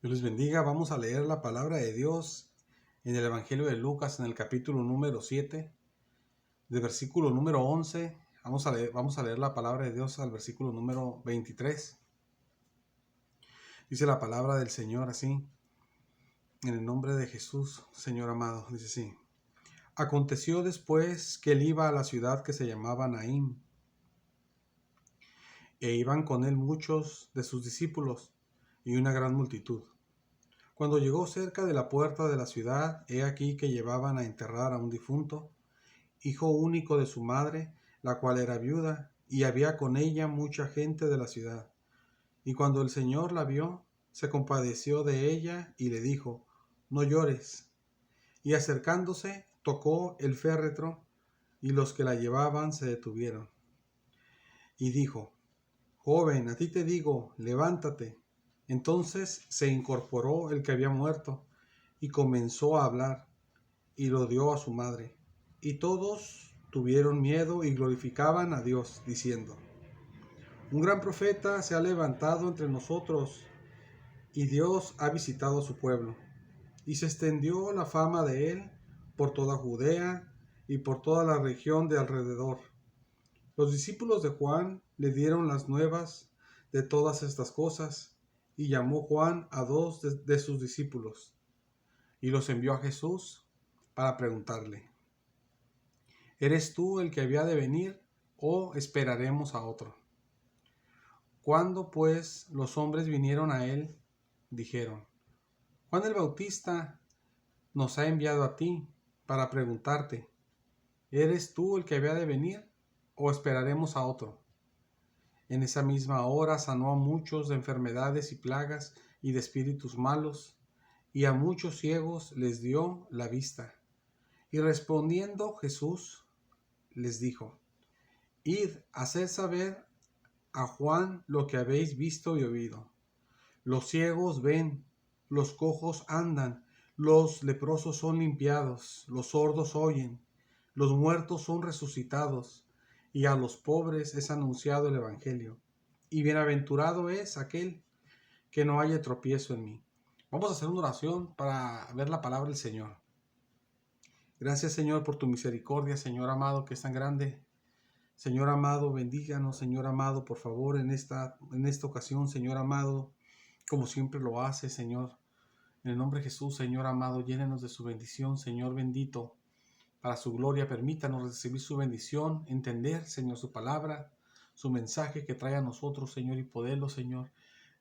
Dios les bendiga. Vamos a leer la palabra de Dios en el Evangelio de Lucas, en el capítulo número 7, del versículo número 11. Vamos a leer la palabra de Dios al versículo número 23. Dice la palabra del Señor así, en el nombre de Jesús, Señor amado. Dice así: Aconteció después que él iba a la ciudad que se llamaba Naín, e iban con él muchos de sus discípulos y una gran multitud. Cuando llegó cerca de la puerta de la ciudad, he aquí que llevaban a enterrar a un difunto, hijo único de su madre, la cual era viuda, y había con ella mucha gente de la ciudad. Y cuando el Señor la vio, se compadeció de ella y le dijo: No llores. Y acercándose, tocó el féretro, y los que la llevaban se detuvieron. Y dijo: Joven, a ti te digo, levántate. Entonces se incorporó el que había muerto, y comenzó a hablar, y lo dio a su madre. Y todos tuvieron miedo y glorificaban a Dios, diciendo: Un gran profeta se ha levantado entre nosotros, y Dios ha visitado a su pueblo. Y se extendió la fama de él por toda Judea y por toda la región de alrededor. Los discípulos de Juan le dieron las nuevas de todas estas cosas, y llamó Juan a dos de sus discípulos, y los envió a Jesús para preguntarle: ¿Eres tú el que había de venir, o esperaremos a otro? Cuando pues los hombres vinieron a él, dijeron: Juan el Bautista nos ha enviado a ti para preguntarte: ¿eres tú el que había de venir, o esperaremos a otro? En esa misma hora sanó a muchos de enfermedades y plagas y de espíritus malos, y a muchos ciegos les dio la vista. Y respondiendo Jesús les dijo: Id, haced saber a Juan lo que habéis visto y oído. Los ciegos ven, los cojos andan, los leprosos son limpiados, los sordos oyen, los muertos son resucitados, y a los pobres es anunciado el Evangelio. Y bienaventurado es aquel que no haya tropiezo en mí. Vamos a hacer una oración para ver la palabra del Señor. Gracias, Señor, por tu misericordia, Señor amado, que es tan grande. Señor amado, bendíganos, Señor amado, por favor, en esta ocasión, Señor amado, como siempre lo hace, Señor. En el nombre de Jesús, Señor amado, llénenos de su bendición, Señor bendito. Para su gloria, permítanos recibir su bendición, entender, Señor, su palabra, su mensaje que trae a nosotros, Señor, y poderlo, Señor,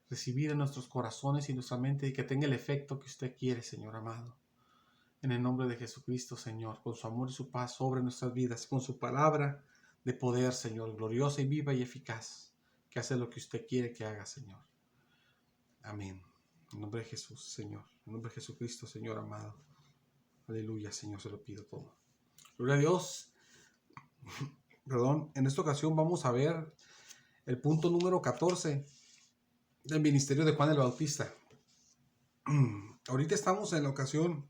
recibir en nuestros corazones y nuestra mente, y que tenga el efecto que usted quiere, Señor amado. En el nombre de Jesucristo, Señor, con su amor y su paz sobre nuestras vidas, con su palabra de poder, Señor, gloriosa y viva y eficaz, que hace lo que usted quiere que haga, Señor. Amén. En nombre de Jesús, Señor. En nombre de Jesucristo, Señor amado. Aleluya, Señor, se lo pido todo. Gloria a Dios. Perdón, en esta ocasión vamos a ver el punto número 14 del ministerio de Juan el Bautista. Ahorita estamos en la ocasión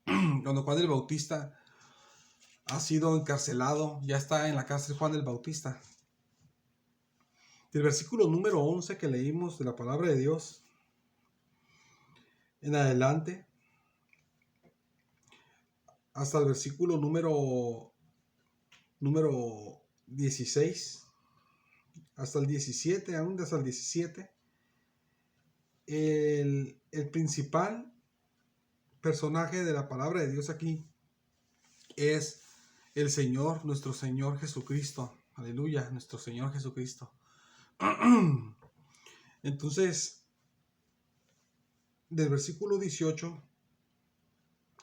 cuando Juan el Bautista ha sido encarcelado, ya está en la cárcel Juan el Bautista. Del versículo número 11 que leímos de la palabra de Dios en adelante, hasta el versículo número 16, hasta el 17, aún hasta el 17, el principal personaje de la palabra de Dios aquí es el Señor, nuestro Señor Jesucristo. Aleluya, nuestro Señor Jesucristo. Entonces, del versículo 18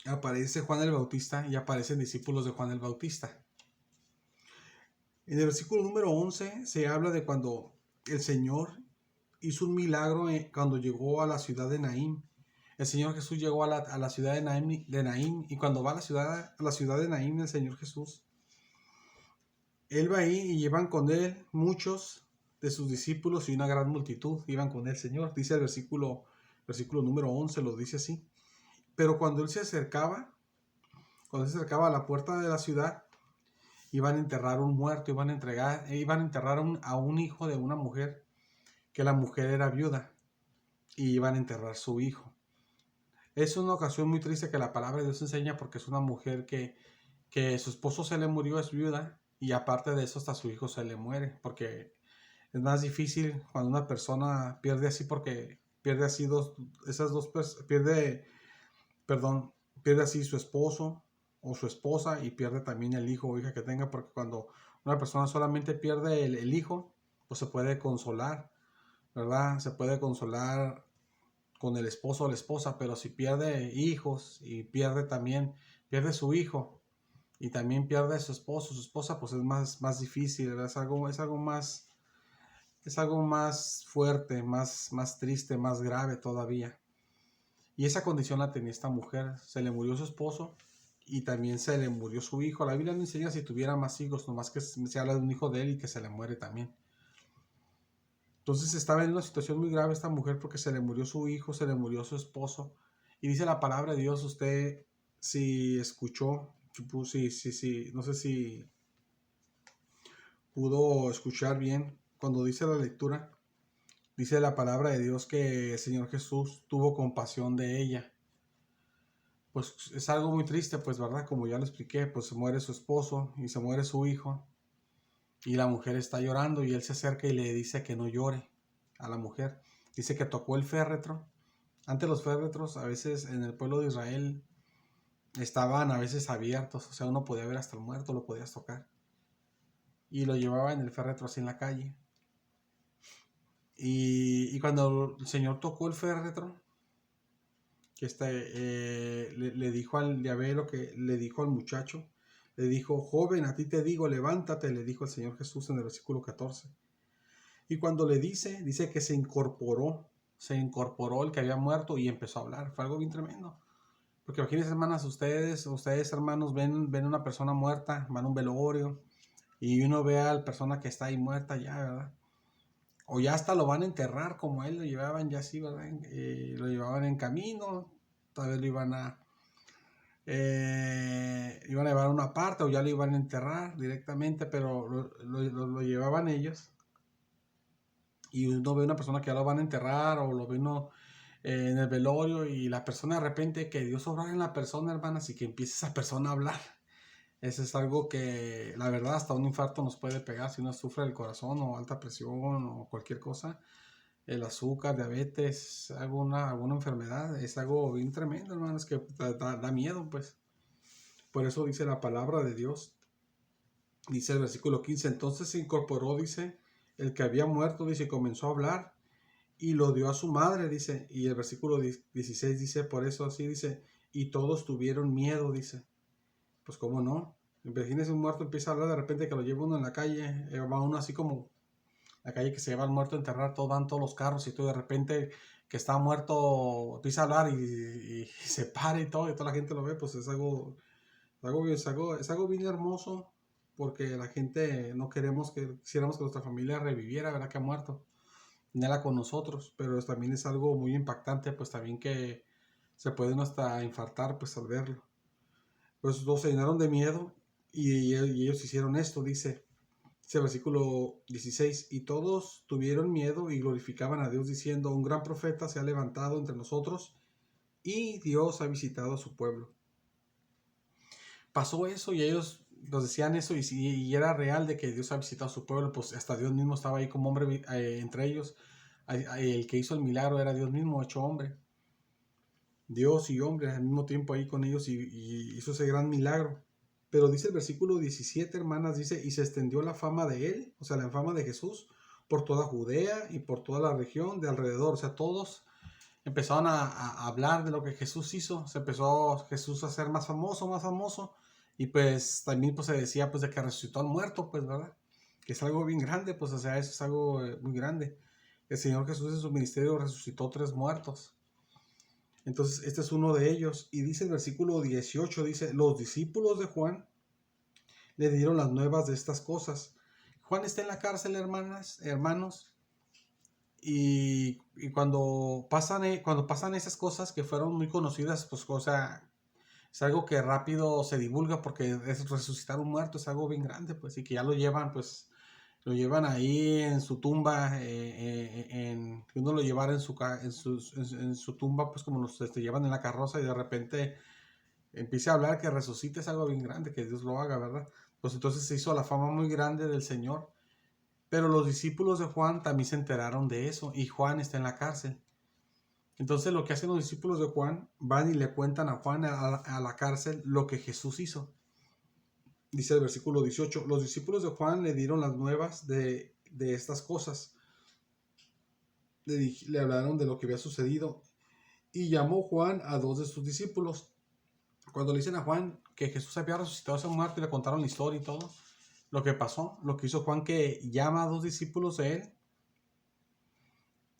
aparece Juan el Bautista y aparecen discípulos de Juan el Bautista. En el versículo número 11 se habla de cuando el Señor hizo un milagro cuando llegó a la ciudad de Naín. El Señor Jesús llegó a la ciudad de Naín, y cuando va a la ciudad de Naín, el Señor Jesús, Él va ahí y llevan con Él muchos de sus discípulos y una gran multitud iban con el Señor. Dice el versículo número 11, lo dice así. Pero cuando Él se acercaba a la puerta de la ciudad, iban a enterrar un muerto, iban a enterrar a un hijo de una mujer, que la mujer era viuda. y iban a enterrar su hijo. Es una ocasión muy triste que la palabra de Dios enseña, porque es una mujer que su esposo se le murió, es viuda, y aparte de eso hasta su hijo se le muere, porque es más difícil cuando una persona pierde así, porque pierde así pierde así su esposo o su esposa, y pierde también el hijo o hija que tenga, porque cuando una persona solamente pierde el hijo, pues se puede consolar, ¿verdad? Se puede consolar con el esposo o la esposa, pero si pierde hijos y pierde su hijo y también pierde su esposo, su esposa, pues es más difícil, ¿verdad? Es algo más fuerte, más triste, más grave todavía. Y esa condición la tenía esta mujer. Se le murió su esposo y también se le murió su hijo. La Biblia no enseña si tuviera más hijos, nomás que se habla de un hijo de él y que se le muere también. Entonces estaba en una situación muy grave esta mujer, porque se le murió su hijo, se le murió su esposo. Y dice la palabra de Dios, usted si escuchó, no sé si pudo escuchar bien cuando dice la lectura. Dice la palabra de Dios que el Señor Jesús tuvo compasión de ella. Pues es algo muy triste, pues, ¿verdad? Como ya lo expliqué, pues se muere su esposo y se muere su hijo. Y la mujer está llorando y él se acerca y le dice que no llore a la mujer. Dice que tocó el féretro. Antes los féretros a veces en el pueblo de Israel estaban a veces abiertos. O sea, uno podía ver hasta el muerto, lo podías tocar. Y lo llevaba en el féretro así en la calle. Y cuando el Señor tocó el féretro, que le dijo al llavero, que le dijo al muchacho, le dijo: joven, a ti te digo, levántate, le dijo el Señor Jesús en el versículo 14. Y cuando le dice que se incorporó el que había muerto y empezó a hablar. Fue algo bien tremendo. Porque imagínense, hermanas, ustedes hermanos, ven una persona muerta, van a un velorio, y uno ve a la persona que está ahí muerta ya, ¿verdad? O ya hasta lo van a enterrar, como él lo llevaban ya así, ¿verdad? Lo llevaban en camino, tal vez lo iban a llevar a una parte, o ya lo iban a enterrar directamente, pero lo llevaban ellos. Y uno ve una persona que ya lo van a enterrar, o lo ve uno en el velorio, y la persona de repente, que Dios obra en la persona, hermanas, y que empieza esa persona a hablar. Eso es algo que, la verdad, hasta un infarto nos puede pegar si uno sufre del corazón, o alta presión, o cualquier cosa. El azúcar, diabetes, alguna enfermedad, es algo bien tremendo, hermanos, que da miedo, pues. Por eso dice la palabra de Dios. Dice el versículo 15: entonces se incorporó, dice, el que había muerto, dice, comenzó a hablar, y lo dio a su madre, dice. Y el versículo 16 dice, por eso así dice, y todos tuvieron miedo, dice. Pues cómo no, imagínese un muerto, empieza a hablar de repente, que lo lleva uno en la calle, va uno así como la calle que se lleva al muerto a enterrar, van todos los carros, y todo, de repente que está muerto empieza a hablar y se para y todo, y toda la gente lo ve. Pues es algo bien hermoso, porque la gente no quisiéramos que nuestra familia reviviera, ¿verdad? Que ha muerto, tenerla con nosotros, pero también es algo muy impactante, pues también que se puede uno hasta infartar, pues al verlo. Pues los se llenaron de miedo, y ellos hicieron esto, dice el versículo 16: y todos tuvieron miedo y glorificaban a Dios, diciendo: un gran profeta se ha levantado entre nosotros, y Dios ha visitado a su pueblo. Pasó eso, y ellos nos decían eso, y era real de que Dios ha visitado a su pueblo. Pues hasta Dios mismo estaba ahí como hombre entre ellos. El que hizo el milagro era Dios mismo hecho hombre. Dios y hombre al mismo tiempo ahí con ellos, y hizo ese gran milagro. Pero dice el versículo 17, hermanas, dice: y se extendió la fama de él, o sea, la fama de Jesús, por toda Judea y por toda la región de alrededor. O sea, todos empezaron a hablar de lo que Jesús hizo. Se empezó Jesús a ser más famoso. Y pues también pues se decía pues de que resucitó al muerto, pues, ¿verdad? Que es algo bien grande, pues, o sea, eso es algo muy grande. El Señor Jesús en su ministerio resucitó 3 muertos. Entonces, este es uno de ellos. Y dice el versículo 18, dice: los discípulos de Juan le dieron las nuevas de estas cosas. Juan está en la cárcel, hermanos, y cuando pasan esas cosas que fueron muy conocidas, pues, o sea, es algo que rápido se divulga, porque es resucitar un muerto, es algo bien grande, pues, y que ya lo llevan, pues, lo llevan ahí en su tumba, que uno lo llevara en su tumba, pues como los llevan en la carroza y de repente empieza a hablar que resucite, es algo bien grande, que Dios lo haga, ¿verdad? Pues entonces se hizo la fama muy grande del Señor. Pero los discípulos de Juan también se enteraron de eso y Juan está en la cárcel. Entonces lo que hacen los discípulos de Juan, van y le cuentan a Juan a la cárcel lo que Jesús hizo. Dice el versículo 18, los discípulos de Juan le dieron las nuevas de estas cosas. Le hablaron de lo que había sucedido y llamó Juan a dos de sus discípulos. Cuando le dicen a Juan que Jesús había resucitado a ese muerto y le contaron la historia y todo, lo que pasó, lo que hizo Juan, que llama a dos discípulos de él.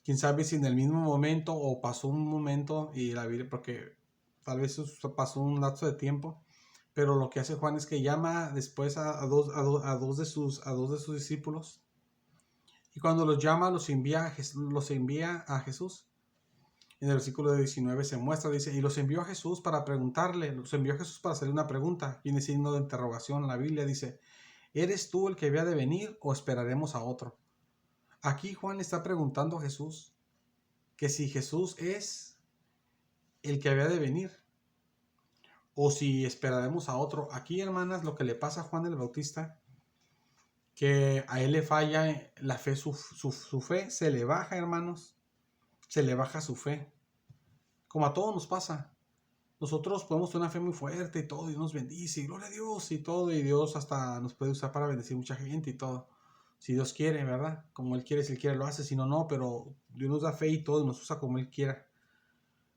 Quién sabe si en el mismo momento o pasó un momento y la Biblia, porque tal vez pasó un lapso de tiempo, pero lo que hace Juan es que llama después a dos de sus discípulos y cuando los llama los envía a Jesús. En el versículo 19 se muestra, dice, y los envió a Jesús para preguntarle, los envió a Jesús para hacerle una pregunta, viene signo de interrogación. La Biblia dice, ¿eres tú el que había de venir o esperaremos a otro? Aquí Juan está preguntando a Jesús que si Jesús es el que había de venir o si esperaremos a otro. Aquí, hermanas, lo que le pasa a Juan el Bautista, que a él le falla la fe, su fe se le baja, hermanos, se le baja su fe, como a todos nos pasa. Nosotros podemos tener una fe muy fuerte y todo, Dios nos bendice, y gloria a Dios y todo, y Dios hasta nos puede usar para bendecir mucha gente y todo. Si Dios quiere, ¿verdad? Como Él quiere, si Él quiere lo hace, si no, no, pero Dios nos da fe y todo, y nos usa como Él quiera.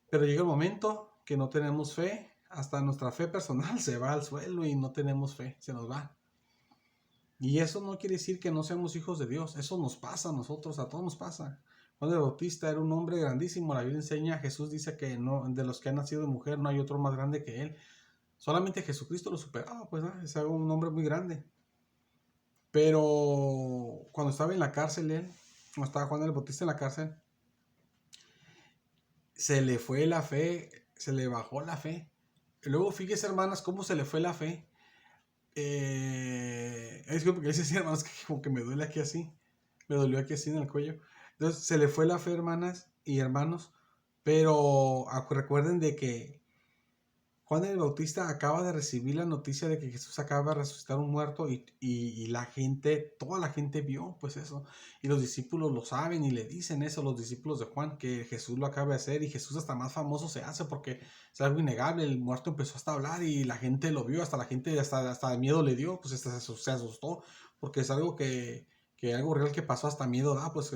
Pero llega el momento que no tenemos fe, hasta nuestra fe personal se va al suelo y no tenemos fe, se nos va. Y eso no quiere decir que no seamos hijos de Dios, eso nos pasa a nosotros, a todos nos pasa. Juan el Bautista era un hombre grandísimo, la Biblia enseña, Jesús dice que no, de los que han nacido de mujer no hay otro más grande que él. Solamente Jesucristo lo superaba, pues es un hombre muy grande. Pero cuando estaba en la cárcel cuando estaba Juan el Bautista en la cárcel, se le fue la fe, se le bajó la fe. Y luego fíjese, hermanas, cómo se le fue la fe. Es que porque dice, sí, hermanos, que como que me duele aquí así. Me dolió aquí así en el cuello. Entonces se le fue la fe, hermanas y hermanos. Pero recuerden de que Juan el Bautista acaba de recibir la noticia de que Jesús acaba de resucitar un muerto y la gente, toda la gente vio pues eso. Y los discípulos lo saben y le dicen eso a los discípulos de Juan, que Jesús lo acaba de hacer y Jesús hasta más famoso se hace porque es algo innegable. El muerto empezó hasta a hablar y la gente lo vio, hasta la gente hasta miedo le dio, pues hasta se asustó porque es algo que algo real que pasó, hasta miedo da, pues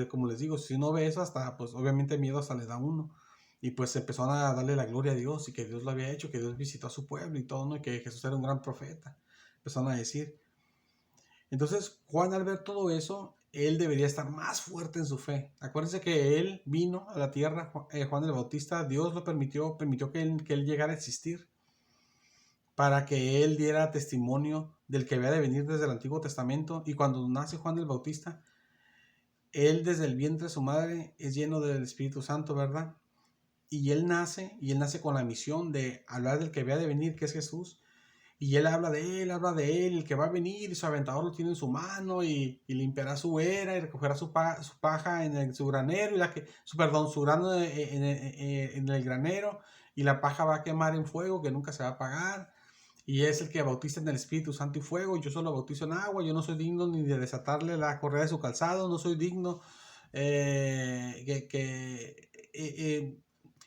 como les digo, si uno ve eso hasta pues obviamente miedo hasta le da a uno. Y pues empezaron a darle la gloria a Dios y que Dios lo había hecho, que Dios visitó a su pueblo y todo, ¿no? Y que Jesús era un gran profeta. Empezaron a decir. Entonces, Juan, al ver todo eso, él debería estar más fuerte en su fe. Acuérdense que él vino a la tierra, Juan el Bautista, Dios lo permitió que él llegara a existir para que él diera testimonio del que había de venir desde el Antiguo Testamento. Y cuando nace Juan el Bautista, él desde el vientre de su madre es lleno del Espíritu Santo, ¿verdad? Y él nace con la misión de hablar del que había de venir, que es Jesús. Y él habla de él, el que va a venir, y su aventador lo tiene en su mano, y limpiará su era, y recogerá su paja en su granero, su grano en el granero, y la paja va a quemar en fuego, que nunca se va a apagar. Y es el que bautiza en el Espíritu Santo y fuego, y yo solo bautizo en agua, yo no soy digno ni de desatarle la correa de su calzado, no soy digno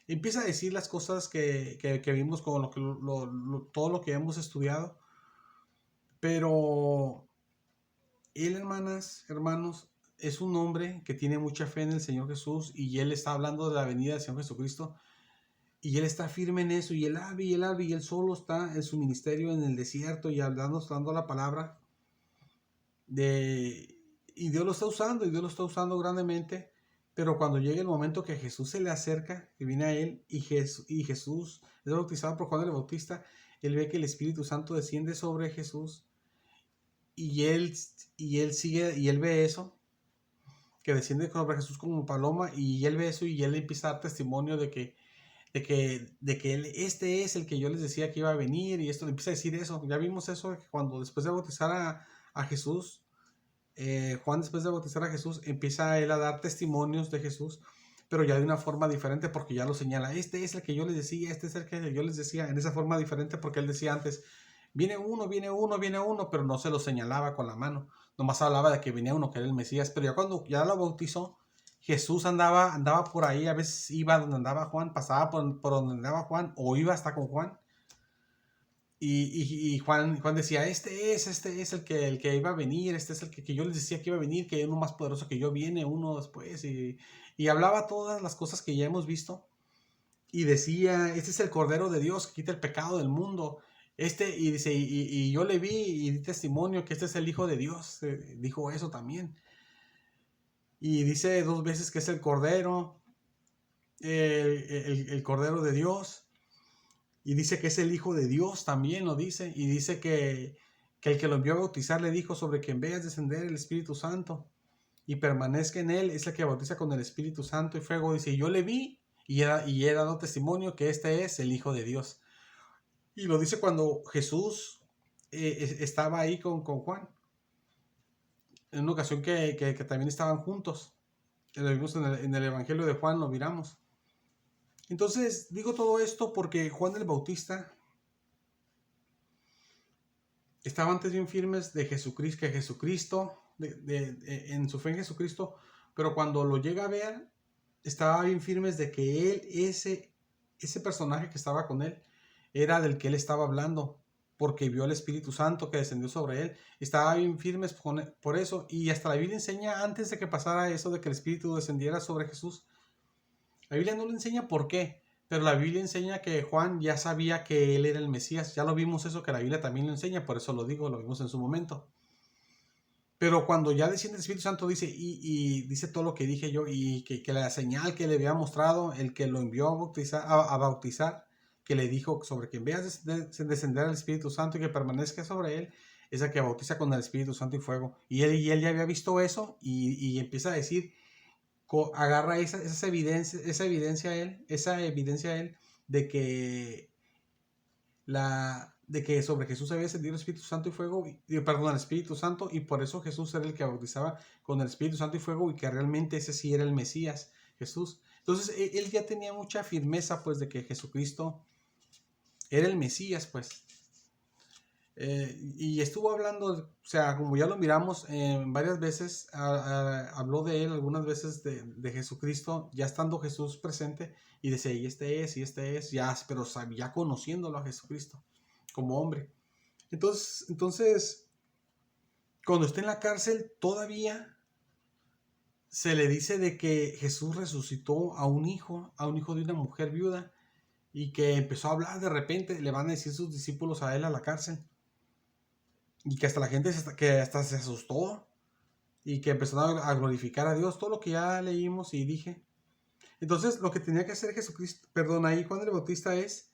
empieza a decir las cosas que vimos con todo lo que hemos estudiado. Pero él, hermanos, es un hombre que tiene mucha fe en el Señor Jesús y él está hablando de la venida del Señor Jesucristo y él está firme en eso y él habla y él habla y él solo está en su ministerio en el desierto y dando la palabra y Dios lo está usando y Dios lo está usando grandemente. Pero cuando llega el momento que Jesús se le acerca, que viene a él, y Jesús es bautizado por Juan el Bautista, él ve que el Espíritu Santo desciende sobre Jesús, y él sigue, y él ve eso, que desciende sobre Jesús como paloma, y él ve eso, y él empieza a dar testimonio de que él, este es el que yo les decía que iba a venir, y esto le empieza a decir eso. Ya vimos eso, que cuando después de bautizar a Jesús, Juan, después de bautizar a Jesús, empieza él a dar testimonios de Jesús, pero ya de una forma diferente, porque ya lo señala. Este es el que yo les decía, este es el que yo les decía, en esa forma diferente, porque él decía antes, viene uno, viene uno, viene uno, pero no se lo señalaba con la mano. Nomás hablaba de que venía uno, que era el Mesías. Pero ya cuando ya lo bautizó, Jesús andaba por ahí, a veces iba donde andaba Juan, pasaba por donde andaba Juan, o iba hasta con Juan. Y Juan decía, este es el que iba a venir, este es el que yo les decía que iba a venir, que hay uno más poderoso que yo viene, uno después. Y hablaba todas las cosas que ya hemos visto. Y decía, este es el Cordero de Dios que quita el pecado del mundo. Y dice, y yo le vi y di testimonio que este es el Hijo de Dios. Dijo eso también. Y dice 2 veces que es el Cordero, el Cordero de Dios. Y dice que es el Hijo de Dios también, lo dice. Y dice que el que lo envió a bautizar le dijo sobre quien veas descender el Espíritu Santo y permanezca en él, es el que bautiza con el Espíritu Santo y fuego. Dice, yo le vi y he dado testimonio que este es el Hijo de Dios. Y lo dice cuando Jesús estaba ahí con Juan. En una ocasión que también estaban juntos. Lo vimos en el Evangelio de Juan, lo miramos. Entonces, digo todo esto porque Juan el Bautista estaban antes bien firmes de Jesucristo, que Jesucristo, en su fe en Jesucristo, pero cuando lo llega a ver, estaba bien firmes de que él, ese personaje que estaba con él, era del que él estaba hablando, porque vio al Espíritu Santo que descendió sobre él. Estaba bien firmes por eso, y hasta la Biblia enseña, antes de que pasara eso, de que el Espíritu descendiera sobre Jesús, la Biblia no le enseña por qué, pero la Biblia enseña que Juan ya sabía que él era el Mesías. Ya lo vimos eso, que la Biblia también lo enseña, por eso lo digo, lo vimos en su momento. Pero cuando ya desciende el Espíritu Santo dice, y dice todo lo que dije yo, y que la señal que le había mostrado, el que lo envió a bautizar, que le dijo sobre quien veas descender al Espíritu Santo y que permanezca sobre él, es el que bautiza con el Espíritu Santo y fuego. Y él ya había visto eso y empieza a decir, agarra esa evidencia a él de que sobre Jesús había descendido el Espíritu Santo y fuego, perdón, el Espíritu Santo, y por eso Jesús era el que bautizaba con el Espíritu Santo y fuego, y que realmente ese sí era el Mesías, Jesús. Entonces él ya tenía mucha firmeza, pues, de que Jesucristo era el Mesías, pues. Y estuvo hablando, o sea, como ya lo miramos varias veces, habló de él algunas veces de Jesucristo, ya estando Jesús presente, y decía, y este es, ya, pero ya conociéndolo a Jesucristo como hombre. Entonces, cuando está en la cárcel, todavía se le dice de que Jesús resucitó a un hijo de una mujer viuda, y que empezó a hablar de repente, le van a decir sus discípulos a él a la cárcel. Y que hasta la gente que hasta se asustó y que empezaron a glorificar a Dios, todo lo que ya leímos y dije. Entonces, lo que tenía que hacer Jesucristo, perdón, ahí Juan el Bautista, es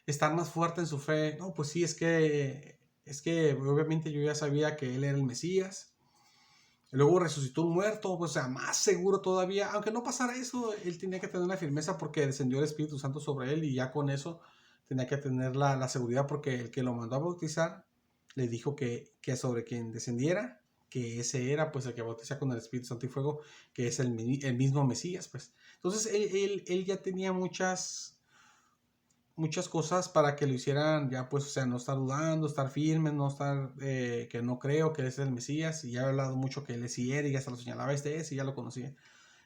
estar más fuerte en su fe. No, pues sí, es que obviamente yo ya sabía que él era el Mesías. Luego resucitó un muerto, pues, o sea, más seguro todavía. Aunque no pasara eso, él tenía que tener la firmeza porque descendió el Espíritu Santo sobre él, y ya con eso tenía que tener la seguridad, porque el que lo mandó a bautizar le dijo que sobre quien descendiera, que ese era pues el que bautiza con el Espíritu Santo y fuego, que es el mismo Mesías, pues. Entonces él ya tenía muchas cosas para que lo hicieran, ya pues, o sea, no estar dudando, estar firme, no estar, que no creo que es el Mesías, y ya he hablado mucho que él es y era, y ya se lo señalaba, y ya lo conocía.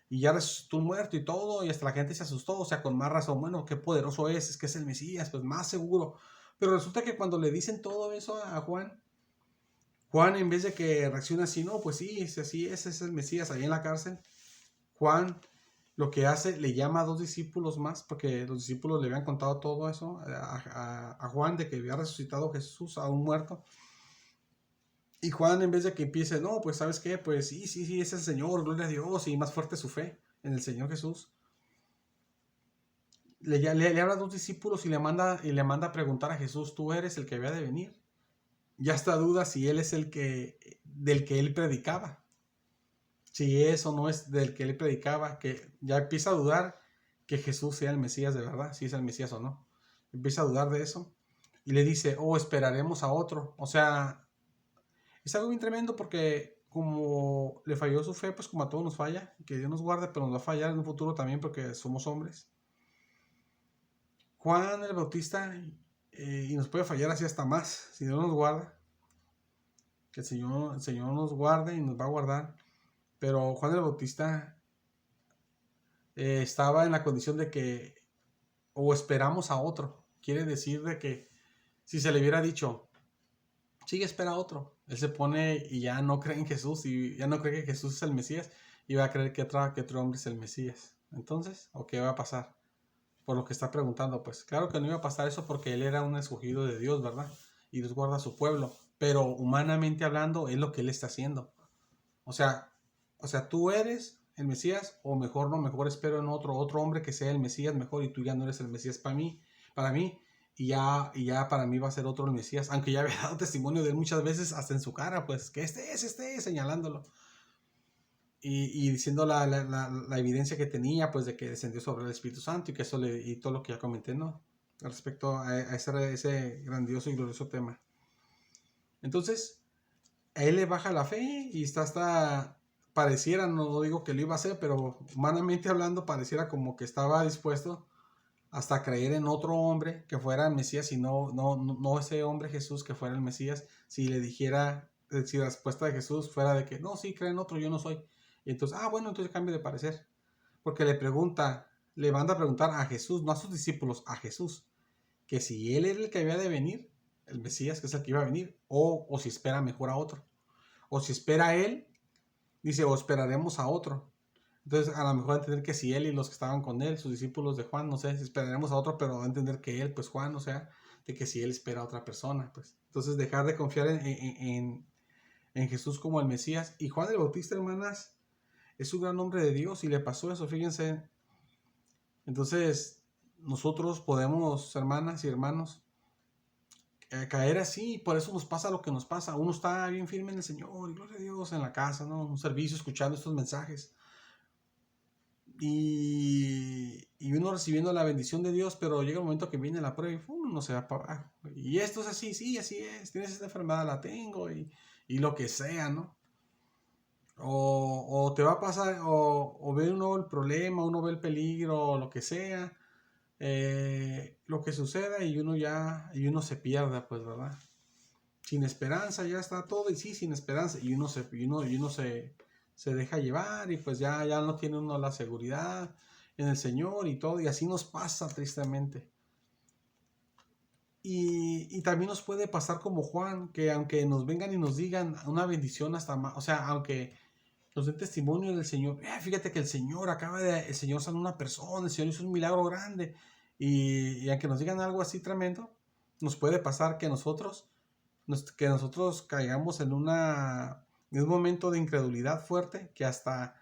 Y ya resucitó un muerto y todo, y hasta la gente se asustó, o sea, con más razón, bueno, qué poderoso es que es el Mesías, pues más seguro. Pero resulta que cuando le dicen todo eso a Juan, en vez de que reaccione así, no, pues sí, así es el Mesías ahí en la cárcel, Juan lo que hace, le llama a 2 discípulos más, porque los discípulos le habían contado todo eso a Juan, de que había resucitado Jesús a un muerto. Y Juan, en vez de que empiece, no, pues ¿sabes qué? Pues sí, es el Señor, gloria a Dios, y más fuerte su fe en el Señor Jesús. Le habla a 2 discípulos y le manda a preguntar a Jesús, ¿tú eres el que había de venir? Ya está duda si él es del que él predicaba. Si es o no es del que él predicaba, que ya empieza a dudar que Jesús sea el Mesías de verdad, si es el Mesías o no. Empieza a dudar de eso. Y le dice, esperaremos a otro. O sea, es algo bien tremendo, porque como le falló su fe, pues como a todos nos falla, que Dios nos guarde, pero nos va a fallar en un futuro también porque somos hombres. Juan el Bautista, y nos puede fallar así hasta más, si Dios nos guarda, que el Señor nos guarde y nos va a guardar, pero Juan el Bautista estaba en la condición de que o esperamos a otro, quiere decir de que si se le hubiera dicho, sigue, espera a otro, él se pone y ya no cree en Jesús y ya no cree que Jesús es el Mesías y va a creer que otro hombre es el Mesías. Entonces, ¿o qué va a pasar? Por lo que está preguntando, pues claro que no iba a pasar eso porque él era un escogido de Dios, ¿verdad? Y Dios guarda a su pueblo, pero humanamente hablando es lo que él está haciendo. O sea, tú eres el Mesías o mejor no, mejor espero en otro hombre que sea el Mesías mejor y tú ya no eres el Mesías para mí y ya para mí va a ser otro el Mesías, aunque ya había dado testimonio de él muchas veces hasta en su cara, pues que este es, señalándolo. Y diciendo la evidencia que tenía, pues de que descendió sobre el Espíritu Santo y que eso y todo lo que ya comenté, ¿no? Respecto a ese grandioso y glorioso tema. Entonces, a él le baja la fe y está hasta, pareciera, no digo que lo iba a hacer, pero humanamente hablando, pareciera como que estaba dispuesto hasta creer en otro hombre que fuera el Mesías y no ese hombre Jesús que fuera el Mesías, si le dijera, si la respuesta de Jesús fuera de que, no, sí, creen otro, yo no soy. Y entonces, bueno, entonces cambio de parecer. Porque le manda a preguntar a Jesús, no a sus discípulos, a Jesús, que si él era el que había de venir, el Mesías, que es el que iba a venir, o si espera mejor a otro. O si espera a él, dice, o esperaremos a otro. Entonces, a lo mejor entender que si él y los que estaban con él, sus discípulos de Juan, no sé, si esperaremos a otro, pero entender que él, pues Juan, o sea, de que si él espera a otra persona, pues. Entonces, dejar de confiar en Jesús como el Mesías. Y Juan el Bautista, hermanas, es un gran hombre de Dios y le pasó eso, fíjense. Entonces, nosotros podemos, hermanas y hermanos, caer así, y por eso nos pasa lo que nos pasa. Uno está bien firme en el Señor, y gloria a Dios, en la casa, ¿no? Un servicio, escuchando estos mensajes. Y uno recibiendo la bendición de Dios, pero llega un momento que viene la prueba y uno se va para abajo. Y esto es así, sí, así es. Tienes esta enfermedad, la tengo, y lo que sea, ¿no? O te va a pasar, o ve uno el problema, uno ve el peligro, o lo que sea, lo que suceda y uno se pierda, pues, ¿verdad? Sin esperanza ya está todo, y sí, sin esperanza, y uno se deja llevar, y pues ya no tiene uno la seguridad en el Señor y todo, y así nos pasa tristemente. Y también nos puede pasar como Juan, que aunque nos vengan y nos digan una bendición hasta más, o sea, aunque nos den testimonio del Señor, fíjate que el Señor sanó a una persona, el Señor hizo un milagro grande, y aunque nos digan algo así tremendo, nos puede pasar que nosotros caigamos en un momento de incredulidad fuerte, que hasta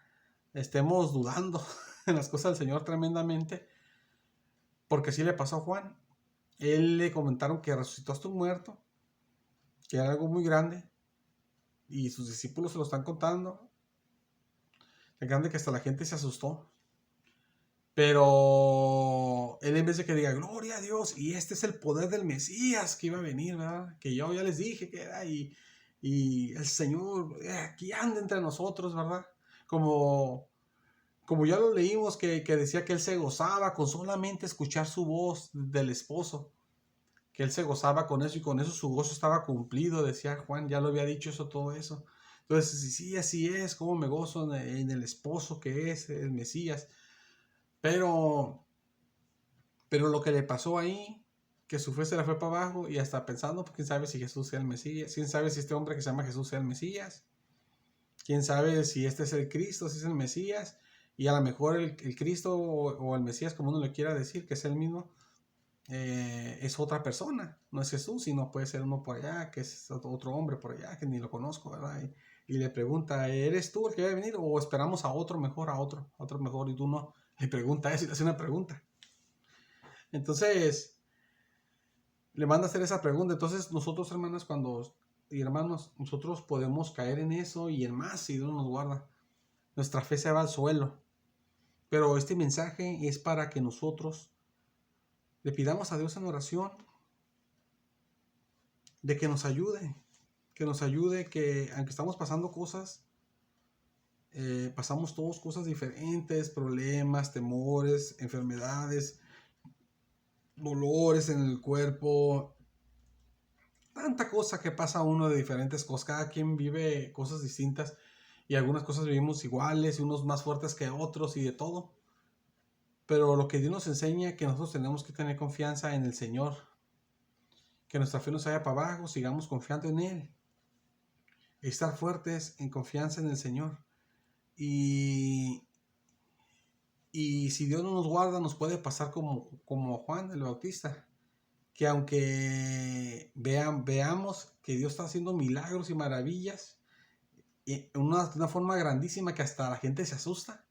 estemos dudando en las cosas del Señor tremendamente, porque sí le pasó a Juan. Él le comentaron que resucitó hasta un muerto, que era algo muy grande, y sus discípulos se lo están contando, tan grande que hasta la gente se asustó. Pero él, en vez de que diga gloria a Dios, y este es el poder del Mesías que iba a venir, ¿verdad? Que yo ya les dije que era, y el Señor aquí anda entre nosotros, ¿verdad? Como ya lo leímos, que decía que él se gozaba con solamente escuchar su voz del esposo, que él se gozaba con eso, y con eso su gozo estaba cumplido, decía Juan, ya lo había dicho eso, todo eso. Entonces, sí, así es, como me gozo en el esposo que es el Mesías. Pero lo que le pasó ahí, que su fe se la fue para abajo, y hasta pensando, pues, quién sabe si Jesús sea el Mesías, quién sabe si este hombre que se llama Jesús sea el Mesías, quién sabe si este es el Cristo, si es el Mesías, y a lo mejor el Cristo o el Mesías, como uno le quiera decir, que es el mismo, es otra persona, no es Jesús, sino puede ser uno por allá, que es otro hombre por allá, que ni lo conozco, ¿verdad? Y le pregunta, ¿eres tú el que va a venir o esperamos a otro mejor, y tú no? Le pregunta eso y le hace una pregunta. Entonces, le manda a hacer esa pregunta. Entonces, nosotros, hermanos, nosotros podemos caer en eso y en más si Dios nos guarda. Nuestra fe se va al suelo. Pero este mensaje es para que nosotros le pidamos a Dios en oración de que nos ayude que nos ayude, que aunque estamos pasando cosas, pasamos todos cosas diferentes, problemas, temores, enfermedades, dolores en el cuerpo, tanta cosa que pasa uno de diferentes cosas, cada quien vive cosas distintas y algunas cosas vivimos iguales y unos más fuertes que otros y de todo. Pero lo que Dios nos enseña es que nosotros tenemos que tener confianza en el Señor, que nuestra fe no se vaya para abajo, sigamos confiando en Él, estar fuertes en confianza en el Señor. Y si Dios no nos guarda, nos puede pasar como Juan el Bautista, que aunque veamos que Dios está haciendo milagros y maravillas, de una forma grandísima que hasta la gente se asusta,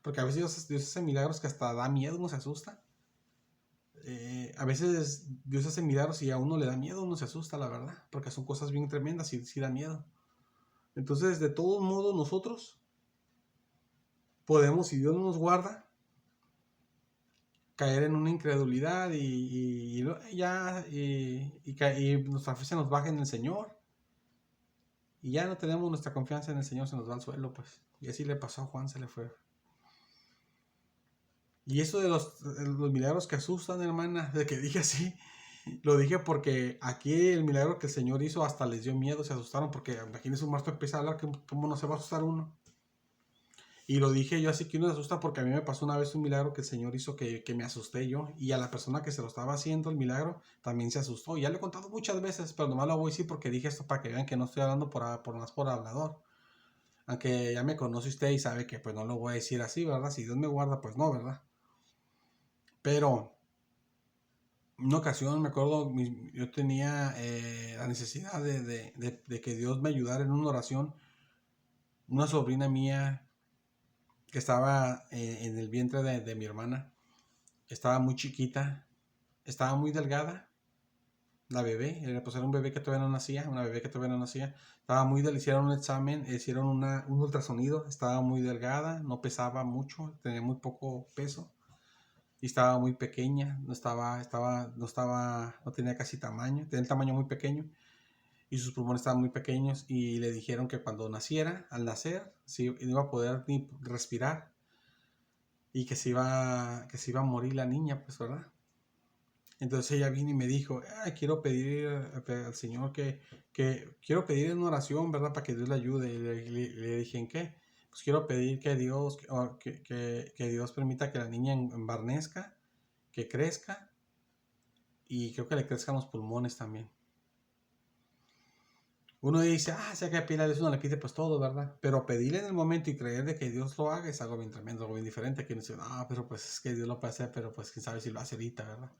porque a veces Dios hace milagros que hasta da miedo, uno se asusta. A veces Dios hace milagros y a uno le da miedo, uno se asusta, la verdad, porque son cosas bien tremendas y sí da miedo. Entonces, de todos modos, nosotros podemos, si Dios no nos guarda, caer en una incredulidad y nuestra fe se nos baja en el Señor y ya no tenemos nuestra confianza en el Señor, se nos va al suelo, pues. Y así le pasó a Juan, se le fue. Y eso de los milagros que asustan, hermana, de que dije así, lo dije porque aquí el milagro que el Señor hizo hasta les dio miedo, se asustaron, porque imagínense un muerto empieza a hablar, ¿cómo no se va a asustar uno? Y lo dije yo así que uno se asusta porque a mí me pasó una vez un milagro que el Señor hizo que me asusté yo. Y a la persona que se lo estaba haciendo el milagro también se asustó. Y ya lo he contado muchas veces, pero nomás lo voy a decir porque dije esto para que vean que no estoy hablando por hablador. Aunque ya me conoce usted y sabe que pues no lo voy a decir así, ¿verdad? Si Dios me guarda, pues no, ¿verdad? Pero una ocasión me acuerdo, yo tenía la necesidad de que Dios me ayudara en una oración. Una sobrina mía que estaba en el vientre de mi hermana, estaba muy chiquita, estaba muy delgada, la bebé, pues era un bebé que todavía no nacía, una bebé que todavía no nacía, estaba muy delgada, hicieron un examen, hicieron un ultrasonido, estaba muy delgada, no pesaba mucho, tenía muy poco peso y estaba muy pequeña, no tenía casi tamaño, tenía el tamaño muy pequeño y sus pulmones estaban muy pequeños y le dijeron que cuando naciera, al nacer, sí, no iba a poder ni respirar y que se iba a morir la niña, pues, ¿verdad? Entonces ella vino y me dijo, quiero pedir al Señor que quiero pedir en oración, ¿verdad? Para que Dios le ayude. Y le dije, ¿en qué? Pues quiero pedir que Dios, que Dios permita que la niña embarnezca, que crezca y creo que le crezcan los pulmones también. Uno dice, si hay que pedirle a Dios, uno le pide pues todo, ¿verdad? Pero pedirle en el momento y creer de que Dios lo haga es algo bien tremendo, algo bien diferente. Que uno dice, pero pues es que Dios lo puede hacer, pero pues quién sabe si lo hace ahorita, ¿verdad?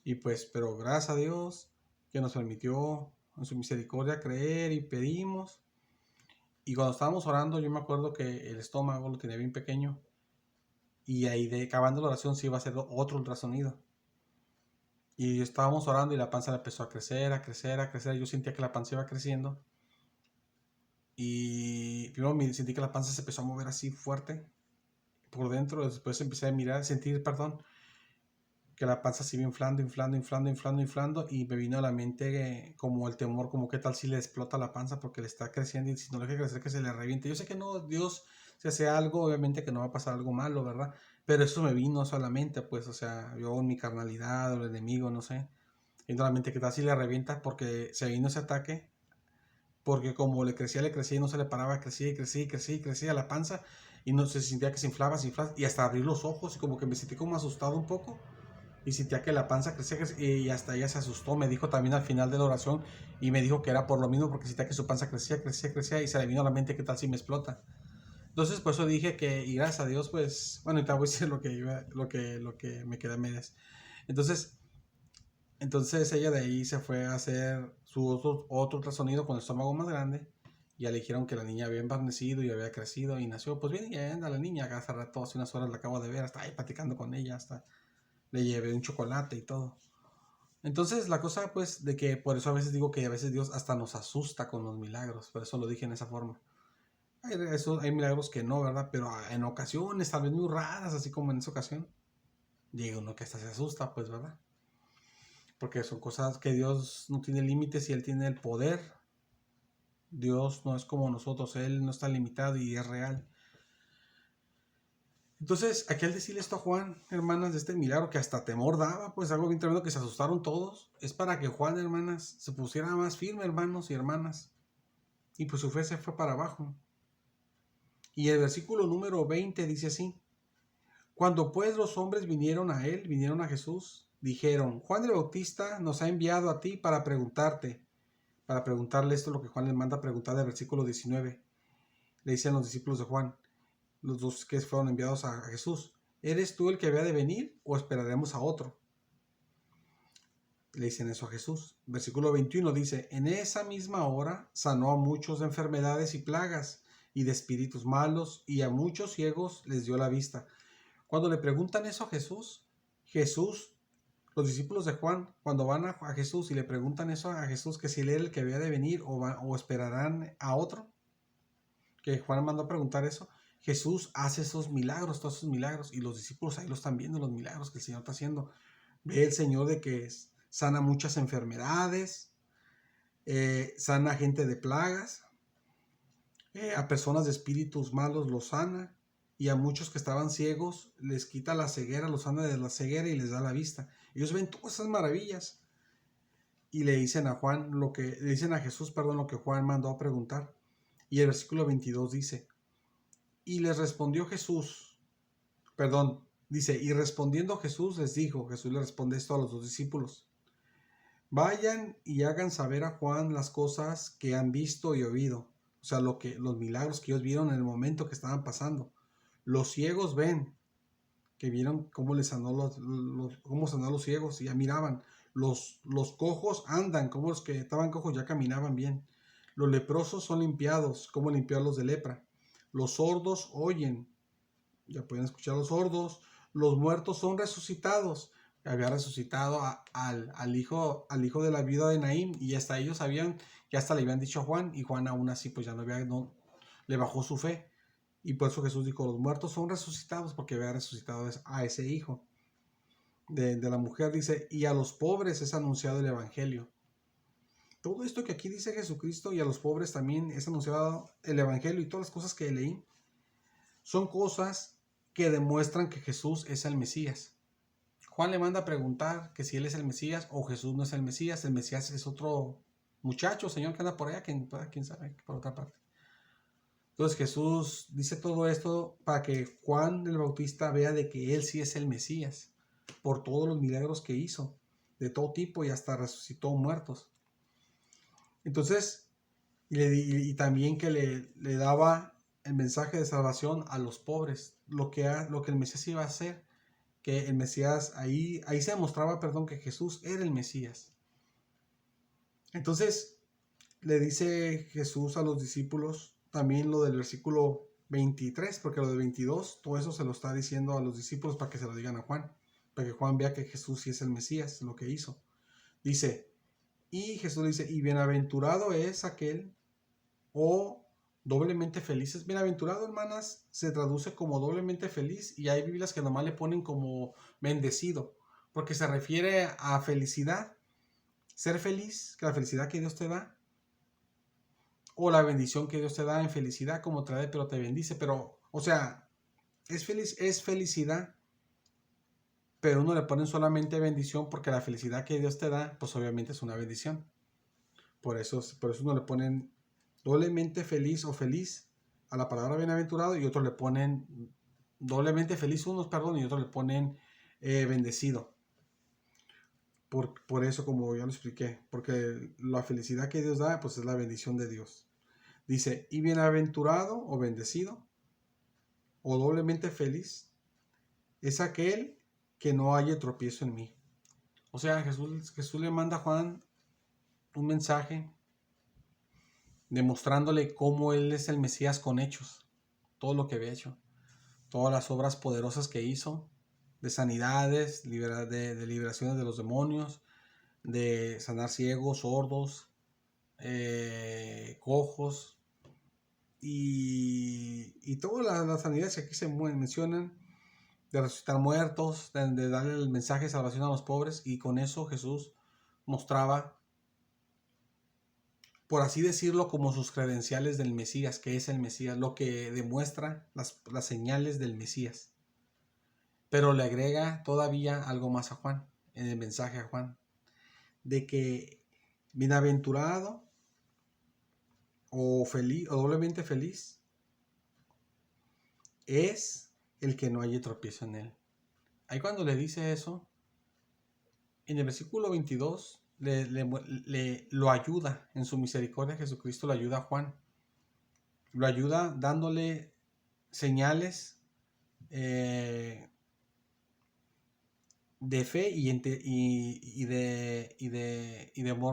Y pues, pero gracias a Dios que nos permitió en su misericordia creer y pedimos. Y cuando estábamos orando, yo me acuerdo que el estómago lo tenía bien pequeño. Y ahí acabando la oración se iba a hacer otro ultrasonido. Y estábamos orando y la panza le empezó a crecer, a crecer, a crecer. Yo sentía que la panza iba creciendo. Y primero sentí que la panza se empezó a mover así fuerte por dentro. Después empecé a sentir, que la panza se iba inflando, inflando, inflando, inflando, inflando, y me vino a la mente como el temor, como qué tal si le explota la panza porque le está creciendo y si no le deja crecer que se le reviente. Yo sé que no, Dios, si hace algo, obviamente que no va a pasar algo malo, ¿verdad? Pero eso me vino solamente, pues, o sea, yo en mi carnalidad o el enemigo, no sé, vino a la mente que tal si le revienta porque se vino ese ataque, porque como le crecía y no se le paraba, crecía y crecía y crecía y crecía la panza y no se sentía que se inflaba y hasta abrir los ojos y como que me sentí como asustado un poco y sentía que la panza crecía y hasta ella se asustó. Me dijo también al final de la oración y me dijo que era por lo mismo porque sentía que su panza crecía, crecía, crecía y se le vino a la mente qué tal si me explota. Entonces por eso dije que, y gracias a Dios, pues, bueno, ahorita voy a decir lo que me queda a medias. Entonces, ella de ahí se fue a hacer su otro ultrasonido con el estómago más grande. Y ya le dijeron que la niña había embarnecido y había crecido y nació. Pues bien, ya anda la niña, hace rato, hace unas horas la acabo de ver, hasta ahí platicando con ella, hasta le llevé un chocolate y todo. Entonces la cosa pues de que por eso a veces digo que a veces Dios hasta nos asusta con los milagros, por eso lo dije en esa forma. Hay milagros que no, ¿verdad? Pero en ocasiones, tal vez muy raras, así como en esa ocasión, llega uno que hasta se asusta, pues, ¿verdad? Porque son cosas que Dios no tiene límites y Él tiene el poder Dios no es como nosotros, Él no está limitado y es real. Entonces, aquí al decirle esto a Juan, hermanas, de este milagro que hasta temor daba, pues algo bien tremendo, que se asustaron todos, es para que Juan, hermanas, se pusiera más firme, hermanos y hermanas. Y pues su fe se fue para abajo. Y el versículo número 20 dice así: cuando pues los hombres vinieron a él, vinieron a Jesús, dijeron: Juan el Bautista nos ha enviado a ti para preguntarle esto, lo que Juan les manda a preguntar del versículo 19. Le dicen los discípulos de Juan, los dos que fueron enviados a Jesús: ¿eres tú el que había de venir o esperaremos a otro? Le dicen eso a Jesús. Versículo 21 dice: en esa misma hora sanó a muchos de enfermedades y plagas y de espíritus malos, y a muchos ciegos les dio la vista. Cuando le preguntan eso a Jesús, los discípulos de Juan, cuando van a Jesús y le preguntan eso a Jesús, que si él era el que había de venir o esperarán a otro, que Juan mandó a preguntar eso, Jesús hace esos milagros, todos esos milagros, y los discípulos ahí lo están viendo, los milagros que el Señor está haciendo. Ve el Señor de que sana muchas enfermedades, sana gente de plagas, a personas de espíritus malos los sana, y a muchos que estaban ciegos les quita la ceguera, los sana de la ceguera y les da la vista. Ellos ven todas esas maravillas y le dicen a Jesús, lo que Juan mandó a preguntar. Y el versículo 22 dice: y les respondió Jesús, y respondiendo Jesús les dijo, Jesús le responde esto a los dos discípulos: vayan y hagan saber a Juan las cosas que han visto y oído. O sea, los milagros que ellos vieron en el momento que estaban pasando. Los ciegos ven, que vieron cómo les sanó cómo sanó a los ciegos y ya miraban. Los cojos andan, como los que estaban cojos ya caminaban bien. Los leprosos son limpiados, como limpió a los de lepra. Los sordos oyen, ya pueden escuchar los sordos. Los muertos son resucitados. Había resucitado al hijo de la viuda de Naín, y hasta ellos sabían que hasta le habían dicho a Juan, y Juan aún así pues ya no le bajó su fe. Y por eso Jesús dijo: los muertos son resucitados, porque había resucitado a ese hijo de la mujer. Dice: y a los pobres es anunciado el evangelio. Todo esto que aquí dice Jesucristo, y a los pobres también es anunciado el evangelio, y todas las cosas que leí son cosas que demuestran que Jesús es el Mesías. Juan le manda a preguntar que si él es el Mesías o Jesús no es el Mesías. El Mesías es otro muchacho, señor, que anda por allá, quién sabe, por otra parte. Entonces Jesús dice todo esto para que Juan el Bautista vea de que él sí es el Mesías, por todos los milagros que hizo, de todo tipo, y hasta resucitó muertos. Entonces, y también que le daba el mensaje de salvación a los pobres, lo que el Mesías iba a hacer, que el Mesías, ahí se demostraba, que Jesús era el Mesías. Entonces, le dice Jesús a los discípulos también lo del versículo 23, porque lo del 22, todo eso se lo está diciendo a los discípulos para que se lo digan a Juan, para que Juan vea que Jesús sí es el Mesías, lo que hizo. Dice, y Jesús dice: y bienaventurado es aquel, o doblemente felices. Bienaventurado, hermanas, se traduce como doblemente feliz, y hay Biblias que nomás le ponen como bendecido, porque se refiere a felicidad, ser feliz, que la felicidad que Dios te da, o la bendición que Dios te da en felicidad, como te da, pero te bendice. Pero, o sea, es felicidad, pero uno le ponen solamente bendición porque la felicidad que Dios te da, pues obviamente es una bendición. Por eso uno le ponen doblemente feliz o feliz a la palabra bienaventurado, y otros le ponen doblemente feliz y otros le ponen bendecido. Por eso, como ya lo expliqué, porque la felicidad que Dios da, pues es la bendición de Dios. Dice: y bienaventurado o bendecido o doblemente feliz es aquel que no haya tropiezo en mí. O sea, Jesús le manda a Juan un mensaje demostrándole cómo él es el Mesías con hechos, todo lo que había hecho, todas las obras poderosas que hizo, de sanidades, de liberaciones de los demonios, de sanar ciegos, sordos, cojos, y todas las sanidades que aquí se mencionan, de resucitar muertos, de darle el mensaje de salvación a los pobres. Y con eso Jesús mostraba por así decirlo, como sus credenciales del Mesías, que es el Mesías, lo que demuestra las señales del Mesías. Pero le agrega todavía algo más a Juan, en el mensaje a Juan, de que bienaventurado o feliz o doblemente feliz es el que no haya tropiezo en él. Ahí cuando le dice eso, en el versículo 22 lo ayuda en su misericordia. Jesucristo lo ayuda a Juan, lo ayuda dándole señales de fe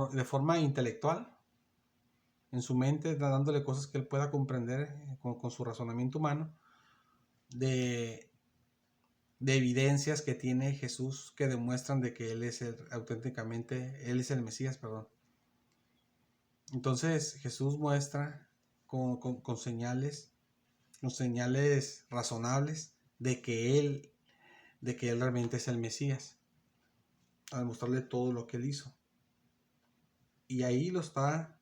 de forma intelectual en su mente, dándole cosas que él pueda comprender con su razonamiento humano, de evidencias que tiene Jesús que demuestran de que él es auténticamente, él es el Mesías, perdón. Entonces Jesús muestra con señales razonables de que él realmente es el Mesías, al mostrarle todo lo que él hizo. Y ahí lo está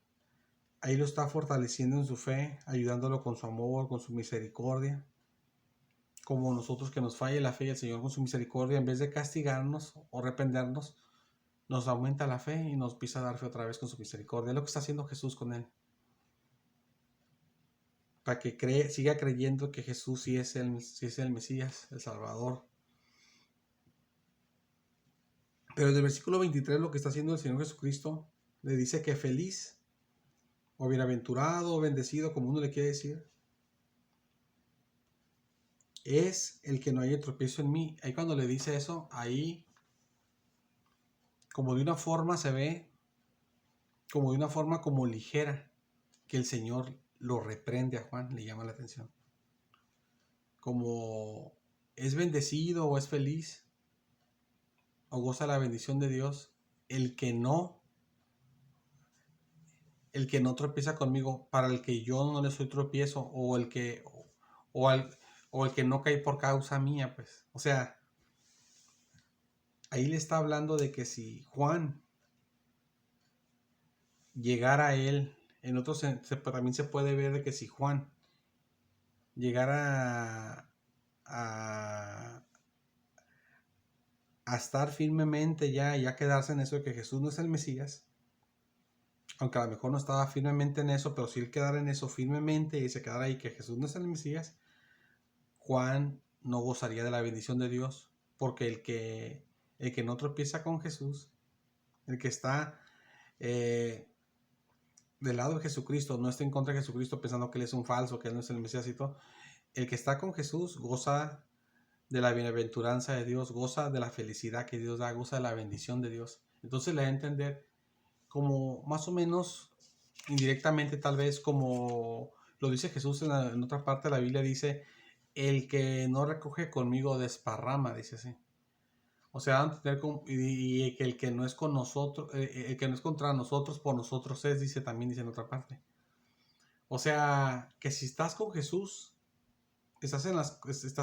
fortaleciendo en su fe, ayudándolo con su amor, con su misericordia. Como nosotros, que nos falle la fe, y el Señor con su misericordia, en vez de castigarnos o reprendernos, nos aumenta la fe y nos empieza a dar fe otra vez con su misericordia. Es lo que está haciendo Jesús con él, para que siga creyendo que Jesús sí es el Mesías, el Salvador. Pero en el versículo 23 lo que está haciendo el Señor Jesucristo, le dice que feliz o bienaventurado o bendecido, como uno le quiere decir, es el que no haya tropiezo en mí. Ahí cuando le dice eso, ahí como de una forma se ve, como de una forma como ligera, que el Señor lo reprende a Juan, le llama la atención. Como es bendecido o es feliz o goza la bendición de Dios el que no tropieza conmigo, para el que yo no le soy tropiezo, o el que no cae por causa mía, pues. O sea, ahí le está hablando de que si Juan llegara a él, en otros también se puede ver de que si Juan llegara a estar firmemente ya quedarse en eso de que Jesús no es el Mesías, aunque a lo mejor no estaba firmemente en eso, pero si él quedara en eso firmemente y se quedara ahí que Jesús no es el Mesías, Juan no gozaría de la bendición de Dios, porque el que no tropieza con Jesús, el que está del lado de Jesucristo, no está en contra de Jesucristo pensando que él es un falso, que él no es el Mesías y todo, el que está con Jesús goza de la bienaventuranza de Dios, goza de la felicidad que Dios da, goza de la bendición de Dios. Entonces le da a entender como más o menos indirectamente, tal vez como lo dice Jesús en otra parte de la Biblia, dice: el que no recoge conmigo desparrama, dice así. O sea, y que el que no es con nosotros, el que no es contra nosotros, por nosotros es, también dice en otra parte. O sea, que si estás con Jesús, estás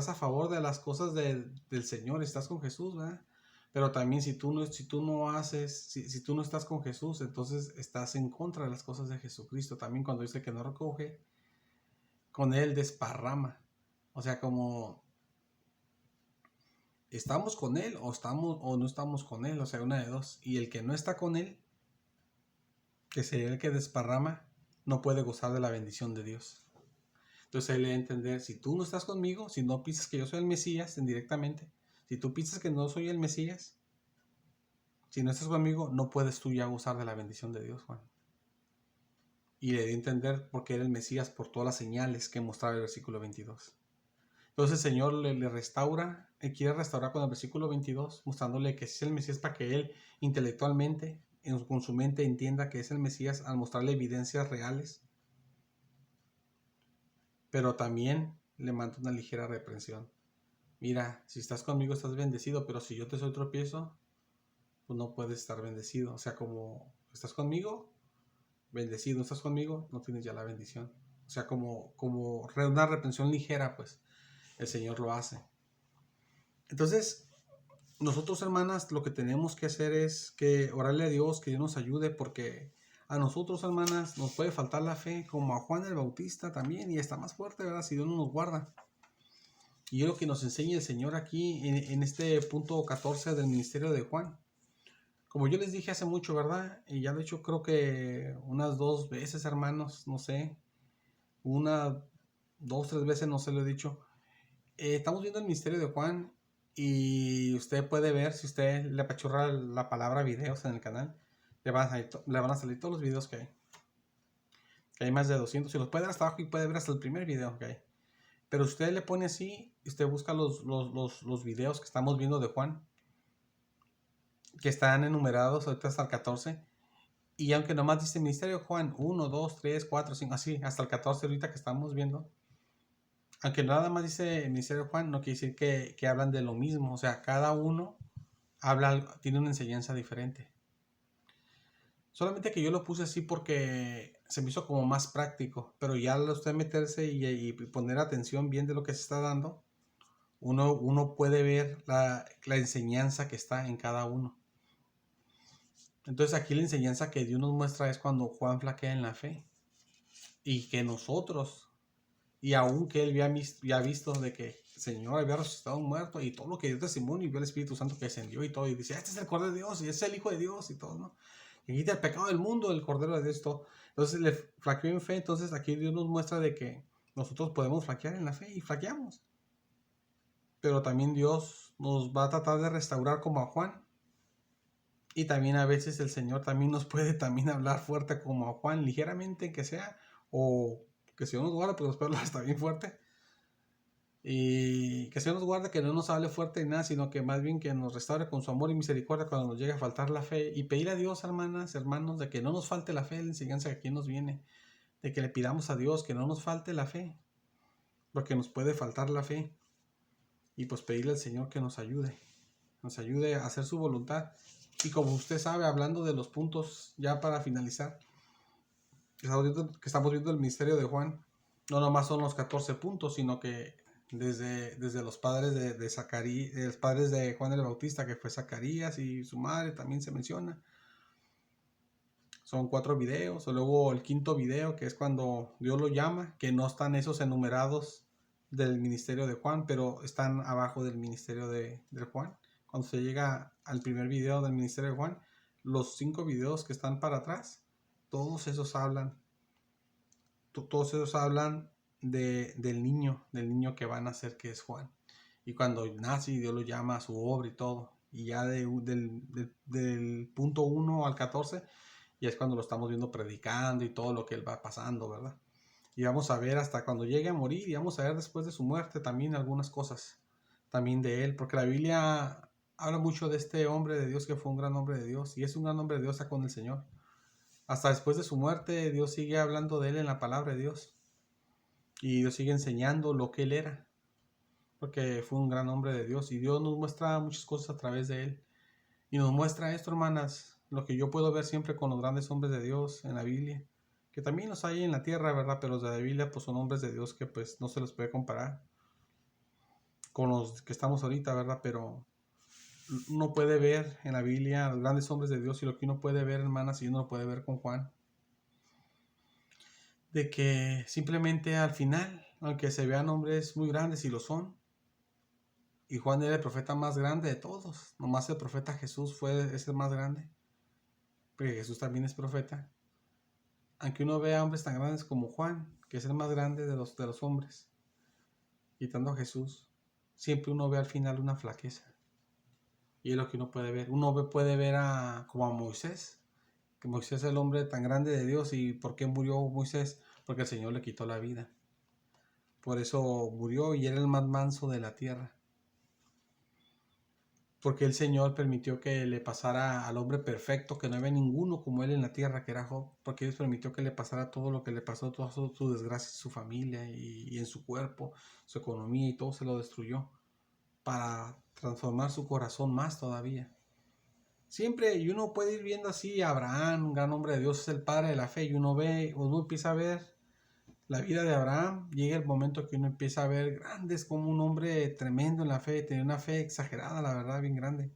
a favor de las cosas del Señor, estás con Jesús, ¿verdad? Pero también si tú no estás con Jesús, entonces estás en contra de las cosas de Jesucristo. También cuando dice que no recoge, con él desparrama. O sea, como estamos con él o no estamos con él, o sea, una de dos. Y el que no está con él, que sería el que desparrama, no puede gozar de la bendición de Dios. Entonces él le da a entender: si tú no estás conmigo, si no piensas que yo soy el Mesías indirectamente, si tú piensas que no soy el Mesías, si no estás conmigo, no puedes tú ya gozar de la bendición de Dios, Juan. Y le di a entender porque era el Mesías por todas las señales que mostraba el versículo 22. Entonces el Señor le restaura, él quiere restaurar con el versículo 22, mostrándole que es el Mesías, para que él intelectualmente, con su mente, entienda que es el Mesías, al mostrarle evidencias reales. Pero también le manda una ligera reprensión. Mira, si estás conmigo estás bendecido, pero si yo te soy tropiezo, pues no puedes estar bendecido. O sea, como estás conmigo, bendecido; no estás conmigo, no tienes ya la bendición. O sea, como una reprensión ligera, pues el Señor lo hace. Entonces, nosotros, hermanas, lo que tenemos que hacer es que orarle a Dios, que Dios nos ayude, porque a nosotros, hermanas, nos puede faltar la fe, como a Juan el Bautista también, y está más fuerte, ¿verdad? Si Dios no nos guarda. Y es lo que nos enseña el Señor aquí en este punto 14 del ministerio de Juan. Como yo les dije hace mucho, ¿verdad? Y ya lo he hecho creo que unas 2 veces, hermanos, no sé. 1, 2, 3 veces, no sé, lo he dicho. Estamos viendo el ministerio de Juan y usted puede ver, si usted le apachurra la palabra videos en el canal, le van a salir todos los videos que hay. Que hay más de 200. Si los puede ver hasta abajo y puede ver hasta el primer video que hay. Pero usted le pone así, usted busca los videos que estamos viendo de Juan, que están enumerados ahorita hasta el 14. Y aunque nomás dice Ministerio de Juan 1, 2, 3, 4, 5, así, hasta el 14 ahorita que estamos viendo. Aunque nada más dice Ministerio de Juan, no quiere decir que hablan de lo mismo. O sea, cada uno tiene una enseñanza diferente. Solamente que yo lo puse así porque se me hizo como más práctico. Pero ya al usted meterse y poner atención bien de lo que se está dando, uno puede ver la enseñanza que está en cada uno. Entonces aquí la enseñanza que Dios nos muestra es cuando Juan flaquea en la fe. Y que nosotros, y aún que él había visto de que el Señor había resucitado un muerto y todo lo que dio testimonio y vio el Espíritu Santo que descendió y todo. Y dice, este es el Cordero de Dios y este es el Hijo de Dios y todo, ¿no? Y quita el pecado del mundo, el Cordero de Dios y todo. Entonces le flaqueó en fe. Entonces aquí Dios nos muestra de que nosotros podemos flaquear en la fe y flaqueamos. Pero también Dios nos va a tratar de restaurar como a Juan. Y también a veces el Señor también nos puede también hablar fuerte como a Juan, ligeramente que sea, o que si Dios nos guarda, pues después hablar está bien fuerte. Y que Dios nos guarde, que no nos hable fuerte ni nada, sino que más bien que nos restaure con su amor y misericordia cuando nos llegue a faltar la fe. Y pedir a Dios, hermanas, hermanos, de que no nos falte la fe, la enseñanza que aquí nos viene. De que le pidamos a Dios que no nos falte la fe, porque nos puede faltar la fe. Y pues pedirle al Señor que nos ayude a hacer su voluntad. Y como usted sabe, hablando de los puntos, ya para finalizar, que estamos viendo el misterio de Juan, no nomás son los 14 puntos, sino que desde los padres de Zacarías, los padres de Juan el Bautista, que fue Zacarías y su madre, también se menciona. Son 4 videos, o luego el 5.º video, que es cuando Dios lo llama, que no están esos enumerados del ministerio de Juan, pero están abajo del ministerio de Juan. Cuando se llega al primer video del ministerio de Juan, los 5 videos que están para atrás, todos esos hablan del niño que van a nacer, que es Juan. Y cuando nace, Dios lo llama a su obra y todo. Y ya del punto 1 al 14, y es cuando lo estamos viendo predicando y todo lo que él va pasando, ¿verdad? Y vamos a ver hasta cuando llegue a morir, y vamos a ver después de su muerte también algunas cosas también de él, porque la Biblia habla mucho de este hombre de Dios que fue un gran hombre de Dios, y es un gran hombre de Dios con el Señor. Hasta después de su muerte, Dios sigue hablando de él en la palabra de Dios, y Dios sigue enseñando lo que él era, porque fue un gran hombre de Dios, y Dios nos muestra muchas cosas a través de él. Y nos muestra esto, hermanas, lo que yo puedo ver siempre con los grandes hombres de Dios en la Biblia, que también los hay en la tierra, ¿verdad? Pero los de la Biblia pues son hombres de Dios que pues no se los puede comparar con los que estamos ahorita, ¿verdad? Pero uno puede ver en la Biblia los grandes hombres de Dios, y lo que uno puede ver, hermanas, y uno lo puede ver con Juan, de que simplemente al final, aunque se vean hombres muy grandes, y lo son, y Juan era el profeta más grande de todos, nomás el profeta Jesús es el más grande, porque Jesús también es profeta. Aunque uno vea hombres tan grandes como Juan, que es el más grande de los hombres, quitando a Jesús, siempre uno ve al final una flaqueza. Y es lo que uno puede ver. Uno puede ver como a Moisés, que Moisés es el hombre tan grande de Dios. ¿Y por qué murió Moisés? Porque el Señor le quitó la vida. Por eso murió, y era el más manso de la tierra. Porque el Señor permitió que le pasara al hombre perfecto, que no había ninguno como él en la tierra, que era Job. Porque Dios permitió que le pasara todo lo que le pasó, toda su desgracia, su familia y en su cuerpo, su economía, y todo se lo destruyó para transformar su corazón más todavía. Siempre, y uno puede ir viendo así a Abraham, un gran hombre de Dios, es el padre de la fe, y uno empieza a ver la vida de Abraham. Llega el momento que uno empieza a ver grandes, como un hombre tremendo en la fe, tenía una fe exagerada, la verdad, bien grande.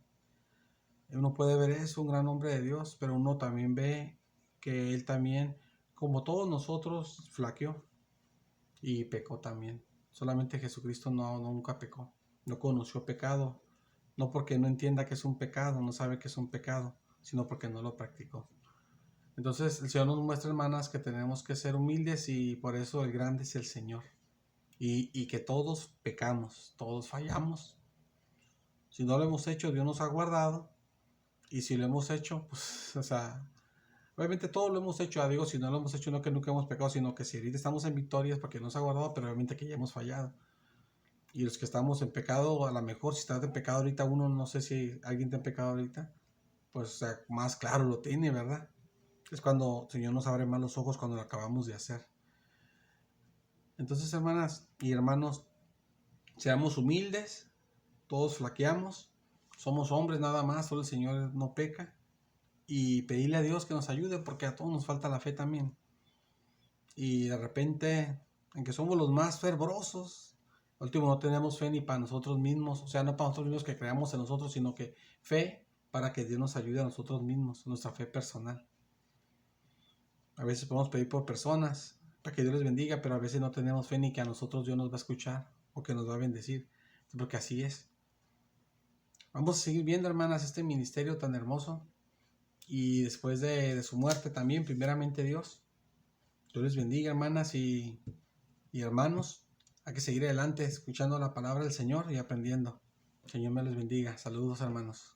Uno puede ver eso, un gran hombre de Dios, pero uno también ve que Él también, como todos nosotros, flaqueó y pecó también. Solamente Jesucristo nunca pecó, no conoció pecado, no porque no entienda que es un pecado, no sabe que es un pecado, sino porque no lo practicó. Entonces el Señor nos muestra, hermanas, que tenemos que ser humildes y por eso el grande es el Señor. Y que todos pecamos, todos fallamos. Si no lo hemos hecho, Dios nos ha guardado. Y si lo hemos hecho, pues, o sea, obviamente todo lo hemos hecho. Digo, si no lo hemos hecho, no que nunca hemos pecado, sino que si ahorita estamos en victorias porque nos ha guardado, pero obviamente que ya hemos fallado. Y los que estamos en pecado, a lo mejor si estás en pecado ahorita, uno no sé si alguien está en pecado ahorita, pues o sea, más claro lo tiene, ¿verdad? Es cuando el Señor nos abre más los ojos cuando lo acabamos de hacer. Entonces, hermanas y hermanos, seamos humildes, todos flaqueamos, somos hombres nada más, solo el Señor no peca. Y pedirle a Dios que nos ayude porque a todos nos falta la fe también. Y de repente, en que somos los más fervorosos, al último no tenemos fe ni para nosotros mismos, o sea, no para nosotros mismos que creamos en nosotros, sino que fe para que Dios nos ayude a nosotros mismos, nuestra fe personal. A veces podemos pedir por personas para que Dios les bendiga, pero a veces no tenemos fe ni que a nosotros Dios nos va a escuchar o que nos va a bendecir, porque así es. Vamos a seguir viendo, hermanas, este ministerio tan hermoso y después de su muerte también, primeramente Dios. Dios les bendiga, hermanas y hermanos. Hay que seguir adelante escuchando la palabra del Señor y aprendiendo. Señor me les bendiga. Saludos, hermanos.